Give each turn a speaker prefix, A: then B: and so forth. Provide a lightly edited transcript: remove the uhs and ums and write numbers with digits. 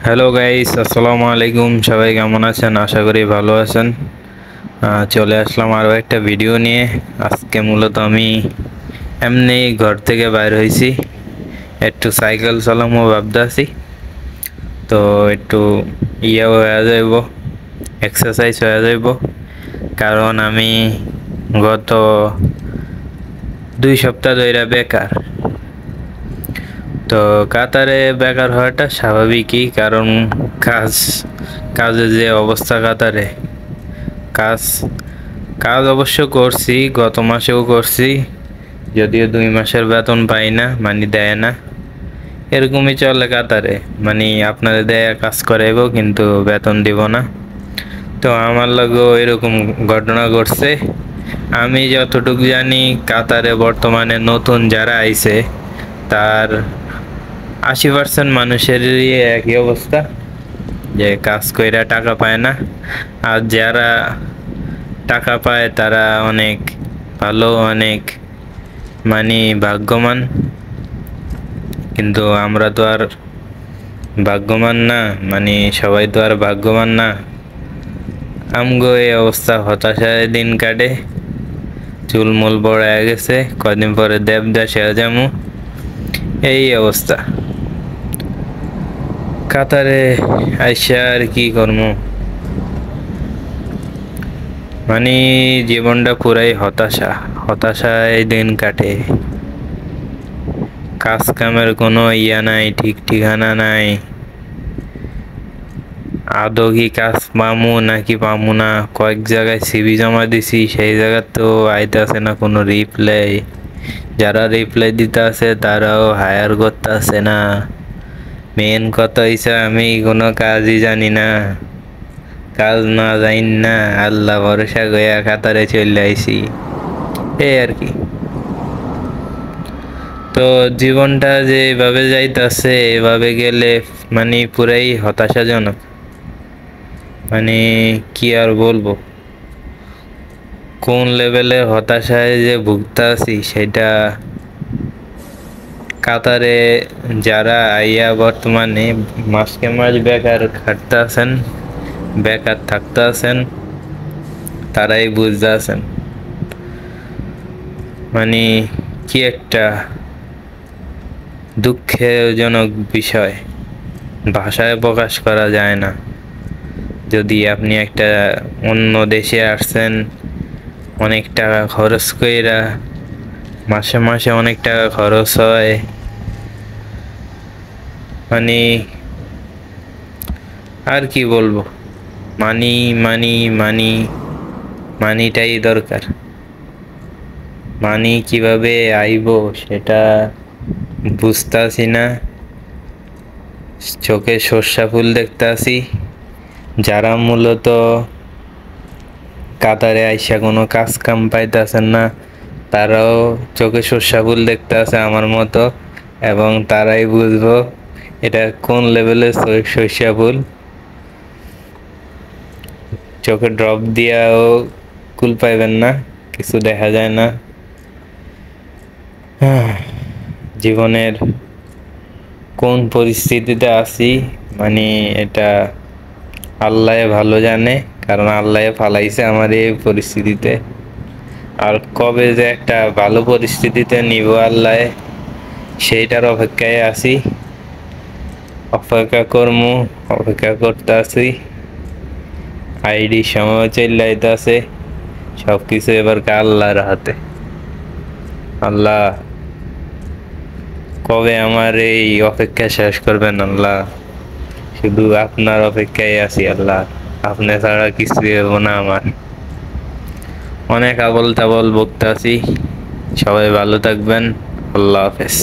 A: Hello guys, আসসালামু আলাইকুম। সবাই কেমন আছেন? আশা করি ভালো আছেন। চলে আসলাম আরও একটা ভিডিও নিয়ে। আজকে মূলত আমি এমনি ঘর থেকে বাইর হয়েছি, একটু সাইকেল চালামো ভাবতেছি। তো একটু হয়ে যাইব, এক্সারসাইজ হয়ে যাইব, কারণ আমি গত 2 সপ্তাহ ধরে বেকার। তো কাতারে বেকার হওয়াটা স্বাভাবিকই, কারণ কাজ কাজের যে অবস্থা কাতারে, কাজ কাজ অবশ্য করছি, গত মাসেও করছি, যদিও 2 মাসের বেতন পাই না, মানে দেয় না। এরকমই চলে কাতারে, মানে আপনাদের দেয় কাজ করাইব কিন্তু বেতন দিব না। তো আমার লাগেও এরকম ঘটনা ঘটছে। আমি যতটুকু জানি কাতারে বর্তমানে নতুন যারা আইছে তার 80% মানুষেরই একই অবস্থা, যে কাজ কইরা টাকা পায় না। আর যারা টাকা পায় তারা অনেক ভালো, অনেক মানে ভাগ্যবান। কিন্তু আমরা তো আর ভাগ্যবান না, মানে সবাই তো আর ভাগ্যবান না। আমগো এই অবস্থা, হতাশায় দিন কাটে, চুলমুল বড় হয়ে গেছে, কদিন পরে দেবদাস হয়ে যামু, এই অবস্থা। কাতারে আইসা আর কি করবো, মানে জীবনটা পুরাই হতাশায় দিন কাটে। কাজ কামের কোনো নাই, ঠিক ঠিকানা নাই। আদৌ কি কাজ পামু নাকি পামু না? কয়েক জায়গায় সিভি জমা দিছি, সেই জায়গা তো আইতাছে না কোনো রিপ্লাই। যারা রিপ্লাই দিতে আছে তারাও হায়ার করতে আছে না। মেন কথা হইছে আমি কোনো কাজই জানি না। কাজ না জানি না, আল্লাহ ভরসা গয়া কাতারে চলে আইছি, এই আর কি। তো জীবনটা যে এভাবে যাইতাছে, এভাবে গেলে মানে পুরাই হতাশাজনক। মানে কি আর বলবো, কোন লেভেলের হতাশায় যে ভুগতে আছি সেটা। কাতারে যারা আইয়া বর্তমানে মাসকে মাস বেকার খাটতে আছেন, বেকার থাকতে আছেন, তারাই বুঝতে আছেন মানে কি একটা দুঃখজনক বিষয়, ভাষায় প্রকাশ করা যায় না। যদি আপনি একটা অন্য দেশে আসছেন, অনেক টাকা খরচ কইরা, মাসে মাসে অনেক টাকা খরচ হয়, মানে আর কি বলবো, মানি মানি মানি মানিটাই দরকার। মানি কিভাবে আইবো সেটা বুঝতাছি না। চোখে সর্ষা ফুল দেখতাছি। যারা মূলত কাতারে আইসা কোনো কাজ কাম পাইতেছেন না, তারাও চোখে সর্ষা ফুল দেখতে আছে আমার মতো, এবং তারাই বুঝবো এটা কোন লেভেলের সর্ষা ফুল। চোখে ড্রপ দিয়াও কুল পাইবেন না, কিছু দেখা যায় না। জীবনের কোন পরিস্থিতিতে আছি, মানে এটা আল্লাহ ভালো জানে, কারণ আল্লাহ ফালাইছে আমার এই পরিস্থিতিতে। আর কবে যে একটা ভালো পরিস্থিতিতে নিব আল্লাহ, সেইটার অপেক্ষায় আছি। অপেক্ষা করমু, অপেক্ষা করতে আছি। আইডি সময় চলে আছে, সবকিছু এবার আল্লাহর হাতে। আল্লাহ কবে আমার এই অপেক্ষা শেষ করবেন আল্লাহ? শুধু আপনার অপেক্ষায় আছি আল্লাহ, আপনি ছাড়া কিছু হবো না আমার। অনেক আবল তাবল বকতে আছি। সবাই ভালো থাকবেন, আল্লাহ হাফেজ।